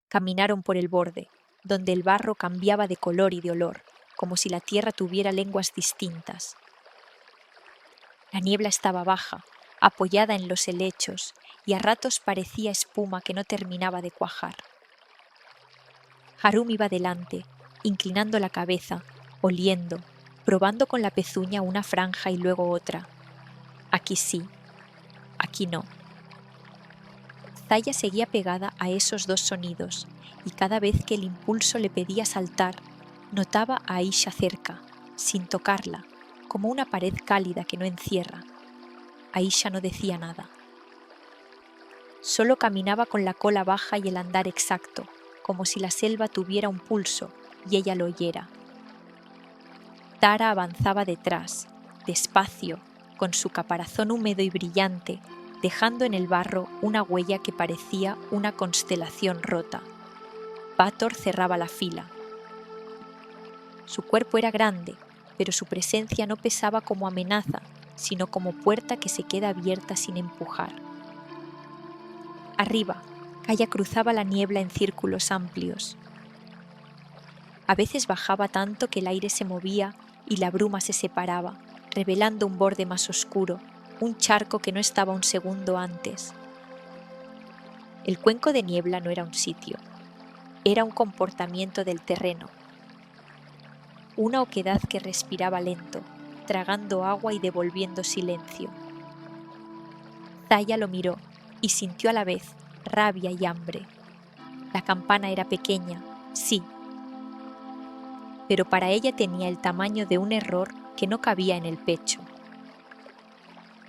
Caminaron por el borde, donde el barro cambiaba de color y de olor, como si la tierra tuviera lenguas distintas. La niebla estaba baja, apoyada en los helechos, y a ratos parecía espuma que no terminaba de cuajar. Harum iba delante, inclinando la cabeza, oliendo, probando con la pezuña una franja y luego otra. Aquí sí, aquí no. Zaya seguía pegada a esos dos sonidos, y cada vez que el impulso le pedía saltar, notaba a Aisha cerca, sin tocarla, como una pared cálida que no encierra. Aisha no decía nada. Solo caminaba con la cola baja y el andar exacto, como si la selva tuviera un pulso y ella lo oyera. Tara avanzaba detrás, despacio, con su caparazón húmedo y brillante, dejando en el barro una huella que parecía una constelación rota. Bator cerraba la fila. Su cuerpo era grande, pero su presencia no pesaba como amenaza, sino como puerta que se queda abierta sin empujar. Arriba, Kaya cruzaba la niebla en círculos amplios. A veces bajaba tanto que el aire se movía y la bruma se separaba, revelando un borde más oscuro, un charco que no estaba un segundo antes. El cuenco de niebla no era un sitio, era un comportamiento del terreno. Una oquedad que respiraba lento, tragando agua y devolviendo silencio. Zaya lo miró y sintió a la vez rabia y hambre. La campana era pequeña, sí, pero para ella tenía el tamaño de un error que no cabía en el pecho.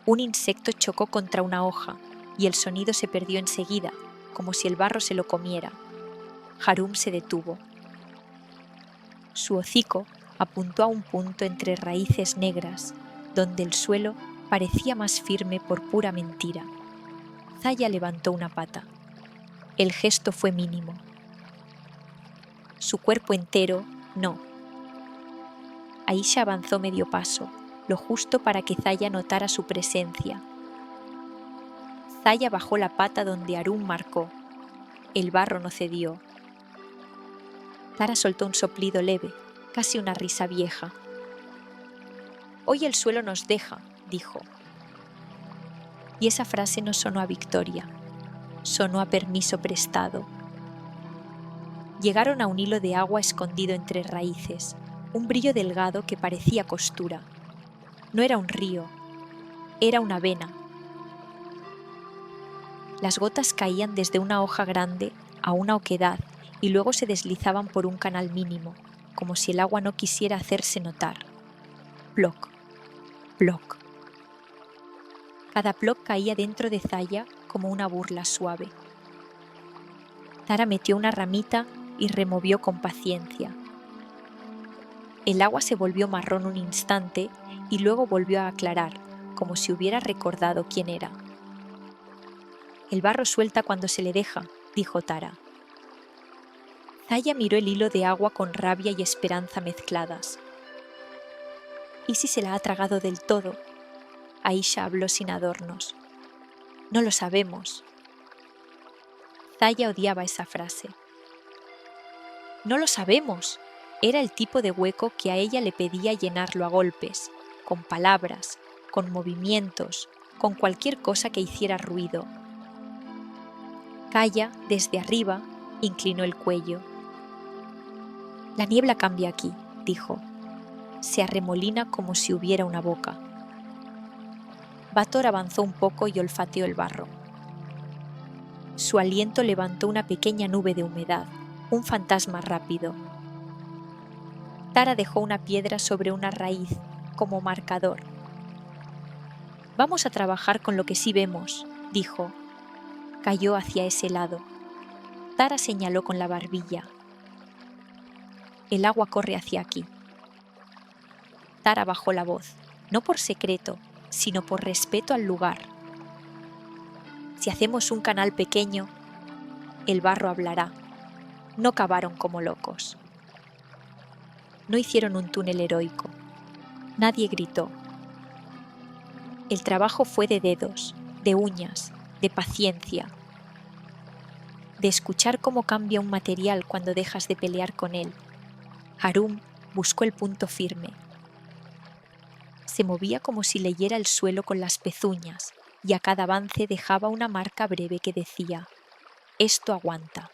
Un insecto chocó contra una hoja y el sonido se perdió enseguida, como si el barro se lo comiera. Harum se detuvo. Su hocico apuntó a un punto entre raíces negras, donde el suelo parecía más firme por pura mentira. Zaya levantó una pata. El gesto fue mínimo. Su cuerpo entero, no. Aisha avanzó medio paso, lo justo para que Zaya notara su presencia. Zaya bajó la pata donde Harum marcó. El barro no cedió. Tara soltó un soplido leve, casi una risa vieja. Hoy el suelo nos deja, dijo. Y esa frase no sonó a victoria, sonó a permiso prestado. Llegaron a un hilo de agua escondido entre raíces, un brillo delgado que parecía costura. No era un río, era una vena. Las gotas caían desde una hoja grande a una oquedad y luego se deslizaban por un canal mínimo, como si el agua no quisiera hacerse notar. Ploc, ploc. Cada ploc caía dentro de Zaya como una burla suave. Tara metió una ramita y removió con paciencia. El agua se volvió marrón un instante y luego volvió a aclarar, como si hubiera recordado quién era. El barro suelta cuando se le deja, dijo Tara. Zaya miró el hilo de agua con rabia y esperanza mezcladas. ¿Y si se la ha tragado del todo? Aisha habló sin adornos. No lo sabemos. Zaya odiaba esa frase. No lo sabemos. Era el tipo de hueco que a ella le pedía llenarlo a golpes, con palabras, con movimientos, con cualquier cosa que hiciera ruido. Kaya, desde arriba, inclinó el cuello. La niebla cambia aquí, dijo. Se arremolina como si hubiera una boca. Bator avanzó un poco y olfateó el barro. Su aliento levantó una pequeña nube de humedad, un fantasma rápido. Tara dejó una piedra sobre una raíz, como marcador. Vamos a trabajar con lo que sí vemos, dijo. Cayó hacia ese lado. Tara señaló con la barbilla. El agua corre hacia aquí. Tara bajó la voz, no por secreto, sino por respeto al lugar. Si hacemos un canal pequeño, el barro hablará. No cavaron como locos. No hicieron un túnel heroico. Nadie gritó. El trabajo fue de dedos, de uñas, de paciencia. de escuchar cómo cambia un material cuando dejas de pelear con él. Harum buscó el punto firme. Se movía como si leyera el suelo con las pezuñas y a cada avance dejaba una marca breve que decía: «Esto aguanta».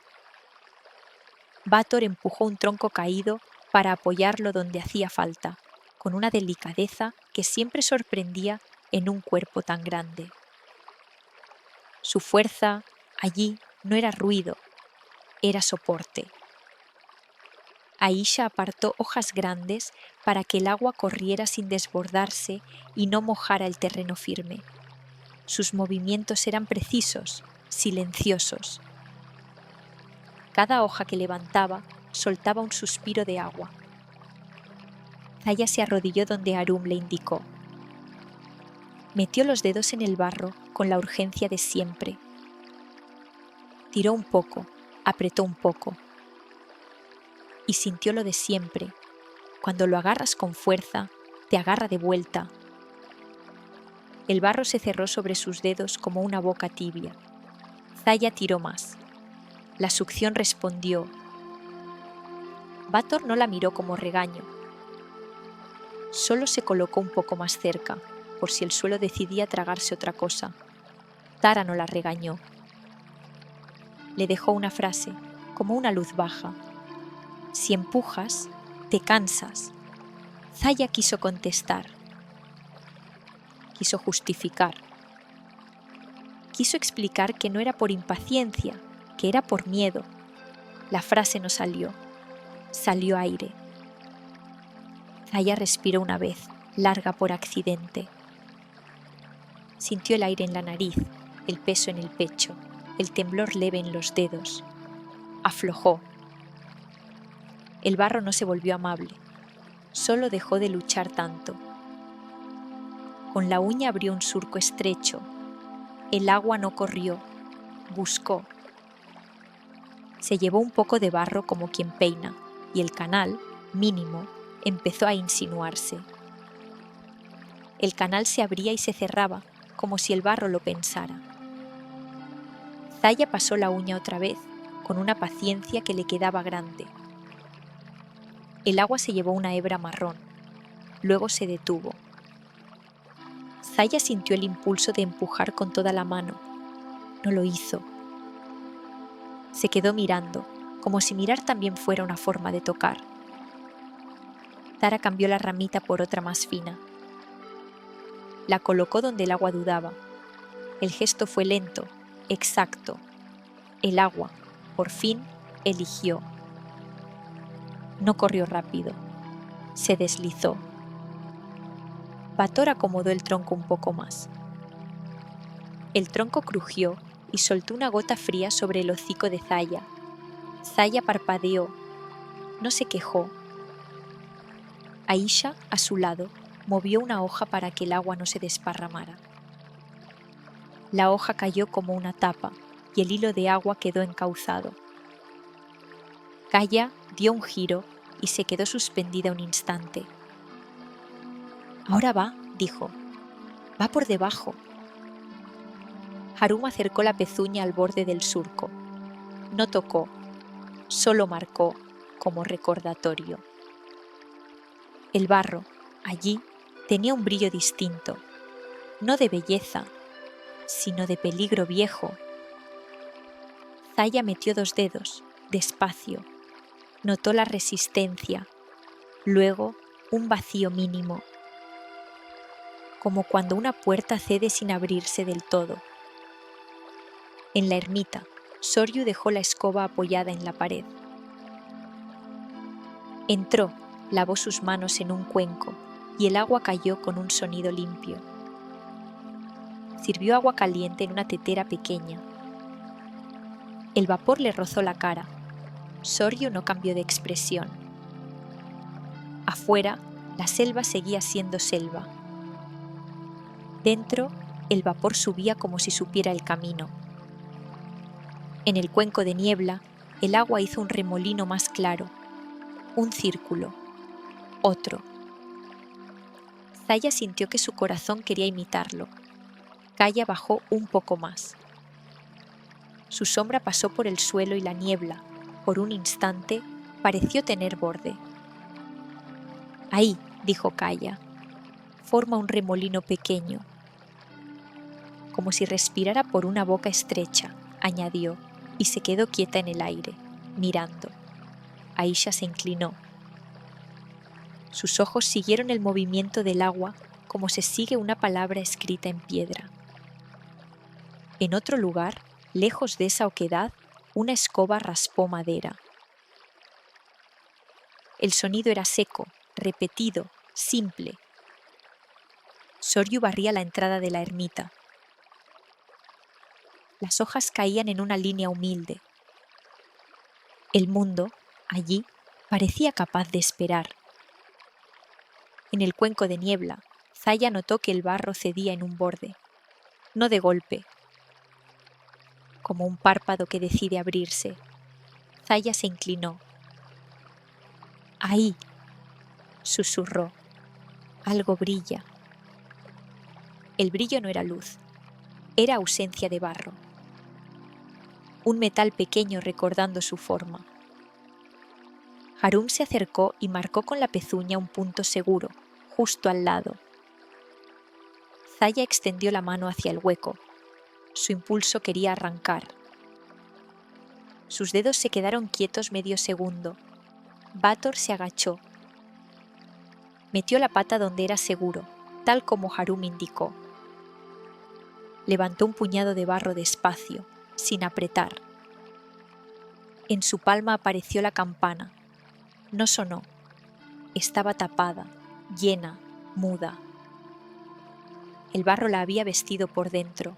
Bator empujó un tronco caído para apoyarlo donde hacía falta, con una delicadeza que siempre sorprendía en un cuerpo tan grande. Su fuerza allí no era ruido, era soporte. Aisha apartó hojas grandes para que el agua corriera sin desbordarse y no mojara el terreno firme. Sus movimientos eran precisos, silenciosos. Cada hoja que levantaba soltaba un suspiro de agua. Zaya se arrodilló donde Harum le indicó. Metió los dedos en el barro con la urgencia de siempre. Tiró un poco, apretó un poco. Y sintió lo de siempre. Cuando lo agarras con fuerza, te agarra de vuelta. El barro se cerró sobre sus dedos como una boca tibia. Zaya tiró más. La succión respondió. Bator no la miró como regaño. Solo se colocó un poco más cerca, por si el suelo decidía tragarse otra cosa. Tara no la regañó. Le dejó una frase, como una luz baja. Si empujas, te cansas. Zaya quiso contestar. Quiso justificar. Quiso explicar que no era por impaciencia, que era por miedo. La frase no salió. Salió aire. Zaya respiró una vez, larga por accidente. Sintió el aire en la nariz, el peso en el pecho, el temblor leve en los dedos. Aflojó. El barro no se volvió amable, solo dejó de luchar tanto. Con la uña abrió un surco estrecho. El agua no corrió, buscó. Se llevó un poco de barro como quien peina, y el canal, mínimo, empezó a insinuarse. El canal se abría y se cerraba, como si el barro lo pensara. Zaya pasó la uña otra vez, con una paciencia que le quedaba grande. El agua se llevó una hebra marrón, luego se detuvo. Zaya sintió el impulso de empujar con toda la mano. No lo hizo. Se quedó mirando, como si mirar también fuera una forma de tocar. Tara cambió la ramita por otra más fina. La colocó donde el agua dudaba. El gesto fue lento, exacto. El agua, por fin, eligió. No corrió rápido. Se deslizó. Bator acomodó el tronco un poco más. El tronco crujió y soltó una gota fría sobre el hocico de Zaya. Zaya parpadeó. No se quejó. Aisha, a su lado, movió una hoja para que el agua no se desparramara. La hoja cayó como una tapa y el hilo de agua quedó encauzado. Zaya dio un giro y se quedó suspendida un instante. «Ahora va», dijo. «Va por debajo». Harum acercó la pezuña al borde del surco. No tocó, solo marcó, como recordatorio. El barro, allí, tenía un brillo distinto, no de belleza, sino de peligro viejo. Zaya metió 2 dedos, despacio. Notó la resistencia, luego un vacío mínimo, como cuando una puerta cede sin abrirse del todo. En la ermita, Soryu dejó la escoba apoyada en la pared. Entró, lavó sus manos en un cuenco y el agua cayó con un sonido limpio. Sirvió agua caliente en una tetera pequeña. El vapor le rozó la cara. Soryu no cambió de expresión. Afuera, la selva seguía siendo selva. Dentro, el vapor subía como si supiera el camino. En el cuenco de niebla, el agua hizo un remolino más claro, un círculo, otro. Zaya sintió que su corazón quería imitarlo. Zaya bajó un poco más. Su sombra pasó por el suelo y la niebla, por un instante, pareció tener borde. «Ahí», dijo Kaya, «forma un remolino pequeño». «Como si respirara por una boca estrecha», añadió, y se quedó quieta en el aire, mirando. Aisha se inclinó. Sus ojos siguieron el movimiento del agua como se sigue una palabra escrita en piedra. En otro lugar, lejos de esa oquedad, una escoba raspó madera. El sonido era seco, repetido, simple. Soryu barría la entrada de la ermita. Las hojas caían en una línea humilde. El mundo, allí, parecía capaz de esperar. En el cuenco de niebla, Zaya notó que el barro cedía en un borde, no de golpe. Como un párpado que decide abrirse, Zaya se inclinó. «Ahí», susurró, «algo brilla». El brillo no era luz, era ausencia de barro. Un metal pequeño recordando su forma. Harum se acercó y marcó con la pezuña un punto seguro, justo al lado. Zaya extendió la mano hacia el hueco. Su impulso quería arrancar. Sus dedos se quedaron quietos medio segundo. Bator se agachó. Metió la pata donde era seguro, tal como Harum indicó. Levantó un puñado de barro despacio, sin apretar. En su palma apareció la campana. No sonó. Estaba tapada, llena, muda. El barro la había vestido por dentro.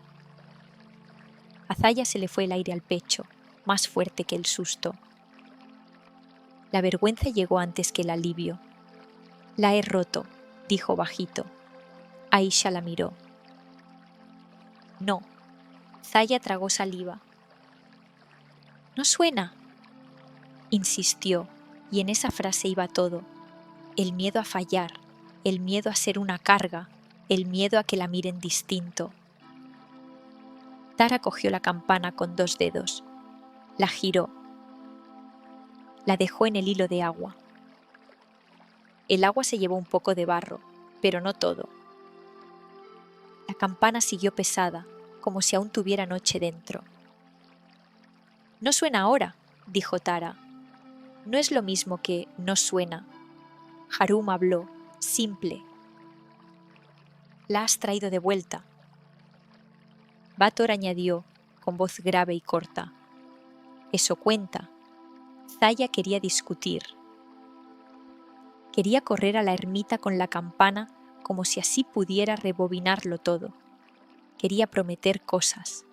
A Zaya se le fue el aire al pecho, más fuerte que el susto. La vergüenza llegó antes que el alivio. «La he roto», dijo bajito. Aisha la miró. «No». Zaya tragó saliva. «No suena», insistió, y en esa frase iba todo. El miedo a fallar, el miedo a ser una carga, el miedo a que la miren distinto. Tara cogió la campana con 2 dedos. La giró. La dejó en el hilo de agua. El agua se llevó un poco de barro, pero no todo. La campana siguió pesada, como si aún tuviera noche dentro. «No suena ahora», dijo Tara. «No es lo mismo que no suena». Harum habló, simple. «La has traído de vuelta». Bator añadió, con voz grave y corta. «Eso cuenta». Zaya quería discutir. Quería correr a la ermita con la campana como si así pudiera rebobinarlo todo. Quería prometer cosas.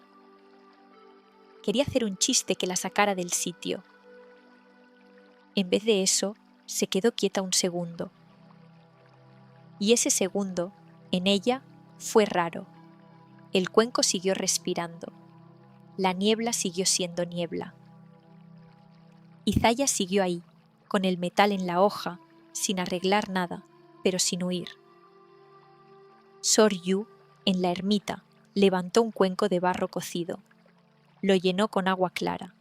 Quería hacer un chiste que la sacara del sitio. En vez de eso, se quedó quieta un segundo. Y ese segundo, en ella, fue raro. El cuenco siguió respirando. La niebla siguió siendo niebla. Y Zaya siguió ahí, con el metal en la hoja, sin arreglar nada, pero sin huir. Soryu, en la ermita, levantó un cuenco de barro cocido. Lo llenó con agua clara.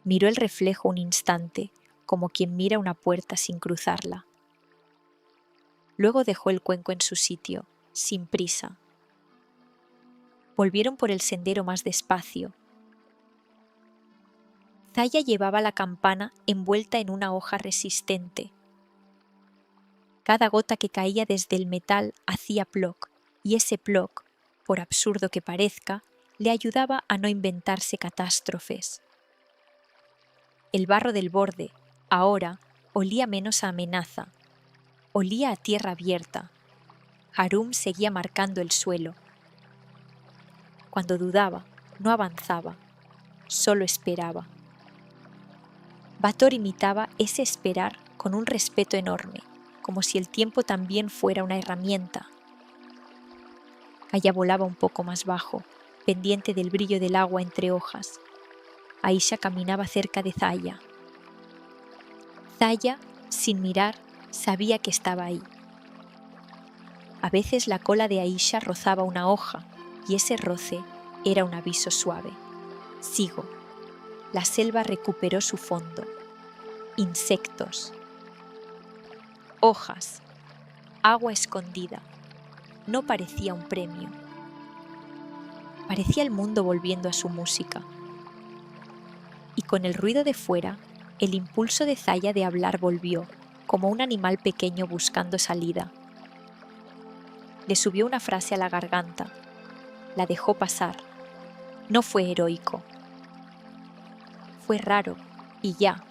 Miró el reflejo un instante, como quien mira una puerta sin cruzarla. Luego dejó el cuenco en su sitio, sin prisa. Volvieron por el sendero más despacio. Zaya llevaba la campana envuelta en una hoja resistente. Cada gota que caía desde el metal hacía ploc, y ese ploc, por absurdo que parezca, le ayudaba a no inventarse catástrofes. El barro del borde, ahora, olía menos a amenaza. Olía a tierra abierta. Harum seguía marcando el suelo. Cuando dudaba, no avanzaba, solo esperaba. Bator imitaba ese esperar con un respeto enorme, como si el tiempo también fuera una herramienta. Kaya volaba un poco más bajo, pendiente del brillo del agua entre hojas. Aisha caminaba cerca de Zaya. Zaya, sin mirar, sabía que estaba ahí. A veces la cola de Aisha rozaba una hoja, y ese roce, Era un aviso suave. Sigo. La selva recuperó su fondo. Insectos. Hojas. Agua escondida. No parecía un premio. Parecía el mundo volviendo a su música. Y con el ruido de fuera, el impulso de Zaya de hablar volvió, como un animal pequeño buscando salida. Le subió una frase a la garganta. La dejó pasar. No fue heroico. Fue raro, y ya.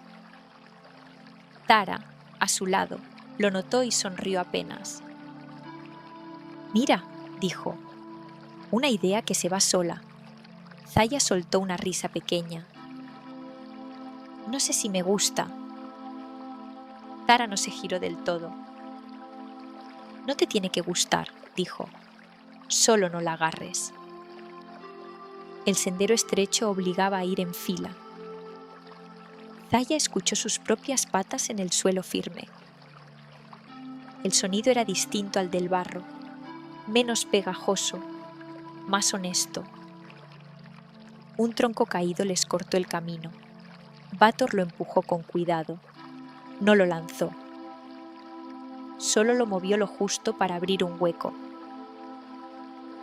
Tara, a su lado, lo notó y sonrió apenas. «Mira», dijo, «una idea que se va sola». Zaya soltó una risa pequeña. «No sé si me gusta». Tara no se giró del todo. «No te tiene que gustar», dijo. «Solo no la agarres». El sendero estrecho obligaba a ir en fila. Zaya escuchó sus propias patas en el suelo firme. El sonido era distinto al del barro, menos pegajoso, más honesto. Un tronco caído les cortó el camino. Vator lo empujó con cuidado. No lo lanzó. Solo lo movió lo justo para abrir un hueco.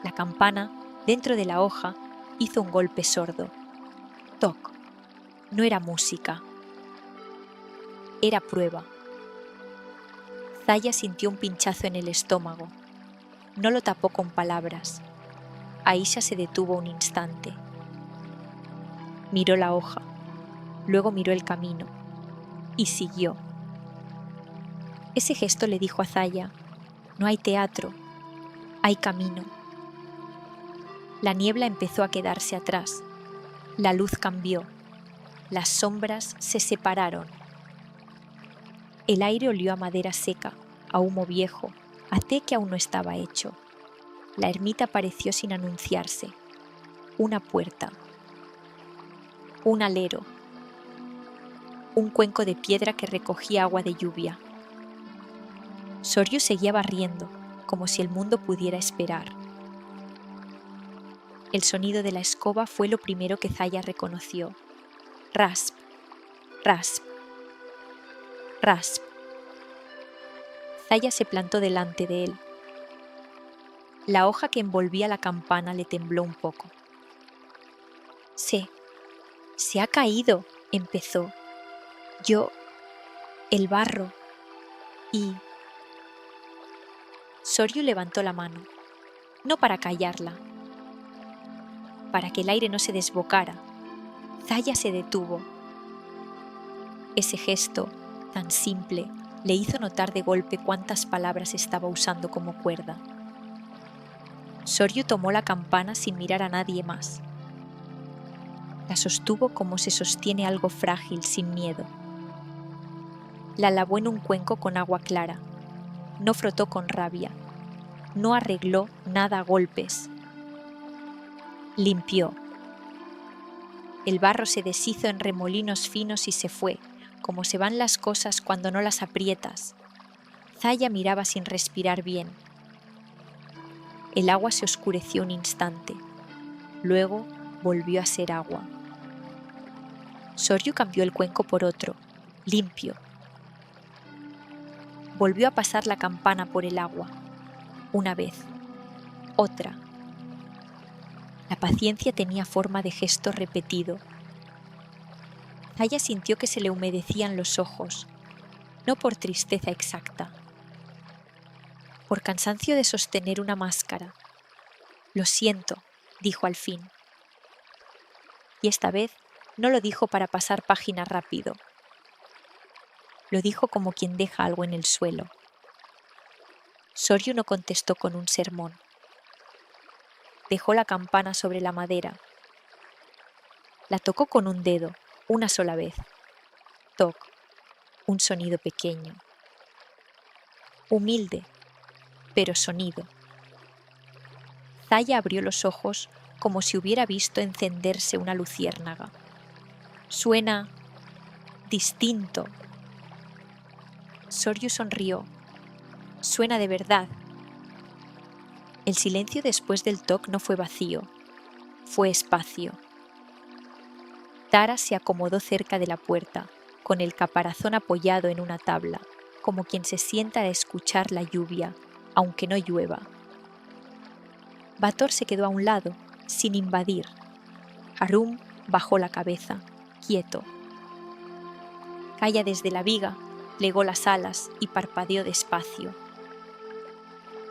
La campana, dentro de la hoja, hizo un golpe sordo. Toc. No era música. Era prueba. Zaya sintió un pinchazo en el estómago. No lo tapó con palabras. Aisha se detuvo un instante. Miró la hoja, luego miró el camino y siguió. Ese gesto le dijo a Zaya: «No hay teatro, hay camino». La niebla empezó a quedarse atrás. La luz cambió. Las sombras se separaron. El aire olió a madera seca, a humo viejo, a té que aún no estaba hecho. La ermita apareció sin anunciarse. Una puerta. Un alero. Un cuenco de piedra que recogía agua de lluvia. Soryu seguía barriendo, como si el mundo pudiera esperar. El sonido de la escoba fue lo primero que Zaya reconoció. Rasp, rasp, rasp. Zaya se plantó delante de él. La hoja que envolvía la campana le tembló un poco. Se ha caído», empezó. El barro. Y... Soryu levantó la mano, no para callarla, para que el aire no se desbocara. Zaya se detuvo. Ese gesto, tan simple, le hizo notar de golpe cuántas palabras estaba usando como cuerda. Soryu tomó la campana sin mirar a nadie más. La sostuvo como se sostiene algo frágil sin miedo. La lavó en un cuenco con agua clara. No frotó con rabia. No arregló nada a golpes. Limpió. El barro se deshizo en remolinos finos y se fue, como se van las cosas cuando no las aprietas. Zaya miraba sin respirar bien. El agua se oscureció un instante. Luego volvió a ser agua. Soryu cambió el cuenco por otro, limpio. Volvió a pasar la campana por el agua. Una vez. Otra. La paciencia tenía forma de gesto repetido. Zaya sintió que se le humedecían los ojos, no por tristeza exacta, por cansancio de sostener una máscara. «Lo siento», dijo al fin. Y esta vez no lo dijo para pasar página rápido. Lo dijo como quien deja algo en el suelo. Soryu no contestó con un sermón. Dejó la campana sobre la madera. La tocó con un dedo, una sola vez. Toc, un sonido pequeño. Humilde, pero sonido. Zaya abrió los ojos como si hubiera visto encenderse una luciérnaga. Suena distinto. Soryu sonrió. Suena de verdad. El silencio después del toc no fue vacío. fue espacio. Tara se acomodó cerca de la puerta, con el caparazón apoyado en una tabla, como quien se sienta a escuchar la lluvia, aunque no llueva. Bator se quedó a un lado, sin invadir. Harum bajó la cabeza, quieto. Kaya desde la viga plegó las alas y parpadeó despacio.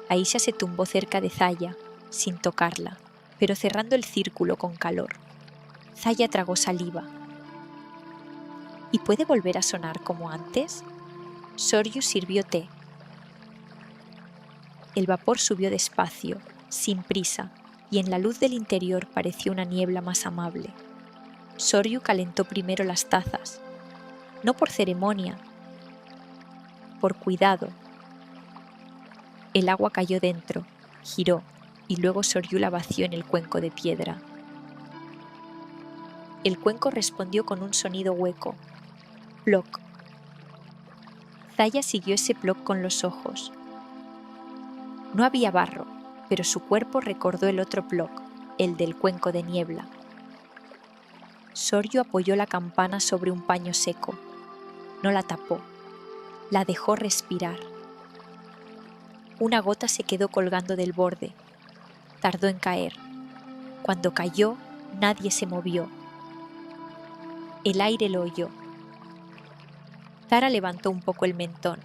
Aisha se tumbó cerca de Zaya, sin tocarla, pero cerrando el círculo con calor. Zaya tragó saliva. ¿Y puede volver a sonar como antes? Soryu sirvió té. El vapor subió despacio, sin prisa, y en la luz del interior pareció una niebla más amable. Soryu calentó primero las tazas, no por ceremonia, por cuidado. El agua cayó dentro, giró, y luego Soryu la vació en el cuenco de piedra. El cuenco respondió con un sonido hueco. Ploc. Zaya siguió ese ploc con los ojos. No había barro, pero su cuerpo recordó el otro ploc, el del cuenco de niebla. Soryu apoyó la campana sobre un paño seco. No la tapó. La dejó respirar. Una gota se quedó colgando del borde. Tardó en caer. Cuando cayó, nadie se movió. El aire lo oyó. Tara levantó un poco el mentón.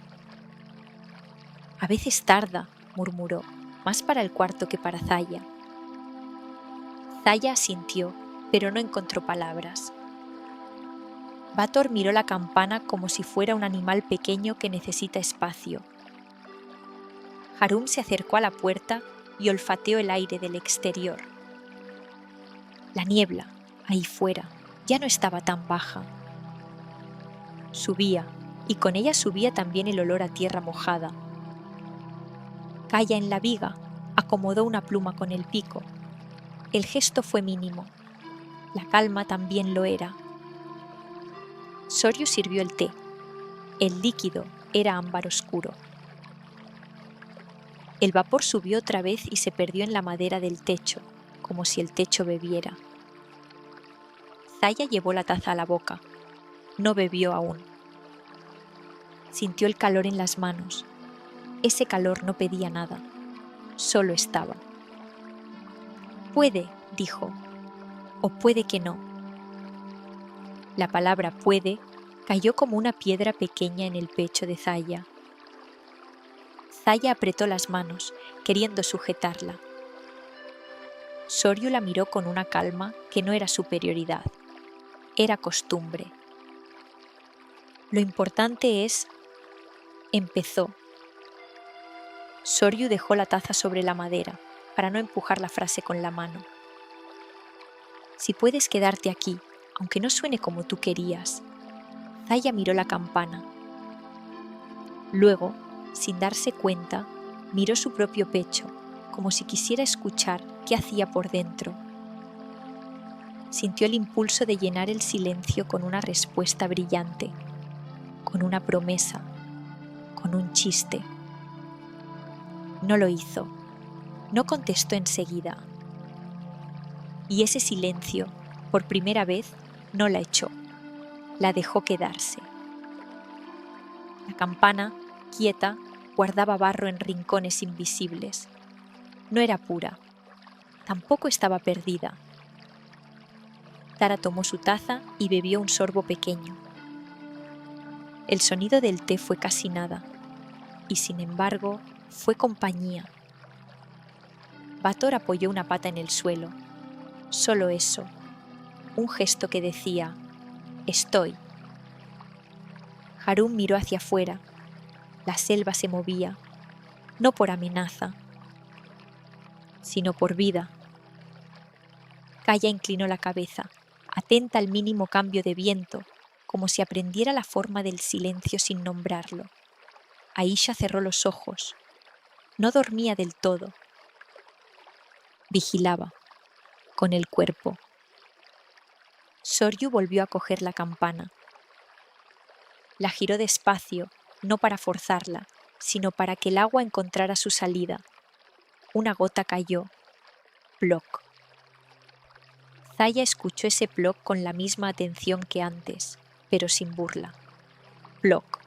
A veces tarda, murmuró, más para el cuarto que para Zaya. Zaya asintió, pero no encontró palabras. Bator miró la campana como si fuera un animal pequeño que necesita espacio. Harum se acercó a la puerta y olfateó el aire del exterior. La niebla, ahí fuera, ya no estaba tan baja. Subía, y con ella subía también el olor a tierra mojada. Kaya en la viga acomodó una pluma con el pico. El gesto fue mínimo. La calma también lo era. Soryu sirvió el té. El líquido era ámbar oscuro. El vapor subió otra vez y se perdió en la madera del techo, como si el techo bebiera. Zaya llevó la taza a la boca. No bebió aún. Sintió el calor en las manos. Ese calor no pedía nada. Solo estaba. Puede, dijo, o puede que no. La palabra puede cayó como una piedra pequeña en el pecho de Zaya. Zaya apretó las manos, queriendo sujetarla. Soryu la miró con una calma que no era superioridad. Era costumbre. Lo importante es... Empezó. Soryu dejó la taza sobre la madera para no empujar la frase con la mano. Si puedes quedarte aquí, aunque no suene como tú querías. Zaya miró la campana. Luego, sin darse cuenta, miró su propio pecho, como si quisiera escuchar qué hacía por dentro. Sintió el impulso de llenar el silencio con una respuesta brillante, con una promesa, con un chiste. No lo hizo. No contestó enseguida. Y ese silencio, por primera vez, no la echó. La dejó quedarse. La campana, quieta, guardaba barro en rincones invisibles. No era pura. Tampoco estaba perdida. Tara tomó su taza y bebió un sorbo pequeño. El sonido del té fue casi nada, y sin embargo fue compañía. Bator apoyó una pata en el suelo. Solo eso. Un gesto que decía, estoy. Harum miró hacia afuera. La selva se movía, no por amenaza, sino por vida. Kaya inclinó la cabeza, atenta al mínimo cambio de viento, como si aprendiera la forma del silencio sin nombrarlo. Aisha cerró los ojos. No dormía del todo. Vigilaba, con el cuerpo. Soryu volvió a coger la campana. La giró despacio, no para forzarla, sino para que el agua encontrara su salida. Una gota cayó. Ploc. Zaya escuchó ese ploc con la misma atención que antes, pero sin burla. Ploc.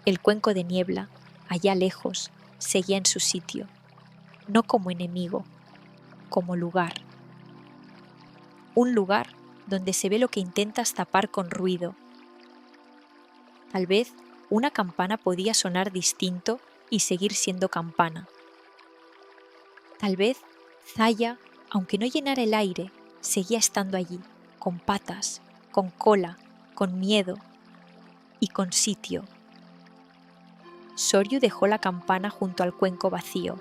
El cuenco de niebla, allá lejos, seguía en su sitio, no como enemigo, como lugar. Un lugar donde se ve lo que intentas tapar con ruido. Tal vez una campana podía sonar distinto y seguir siendo campana. Tal vez Zaya, aunque no llenara el aire, seguía estando allí, con patas, con cola, con miedo y con sitio. Soryu dejó la campana junto al cuenco vacío.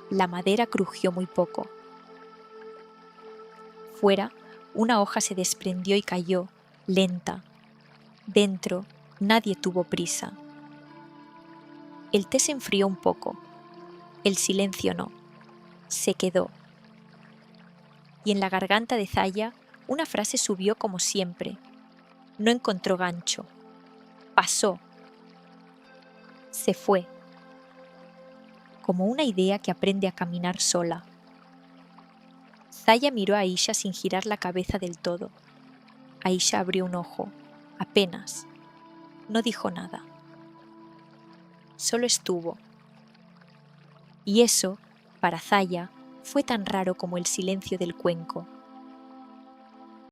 La madera crujió muy poco. Fuera, una hoja se desprendió y cayó, lenta. Dentro, nadie tuvo prisa. El té se enfrió un poco. El silencio no. Se quedó. Y en la garganta de Zaya, una frase subió como siempre. No encontró gancho. Pasó. Se fue. Como una idea que aprende a caminar sola. Zaya miró a Aisha sin girar la cabeza del todo. Aisha abrió un ojo, apenas. No dijo nada. Solo estuvo. Y eso, para Zaya, fue tan raro como el silencio del cuenco.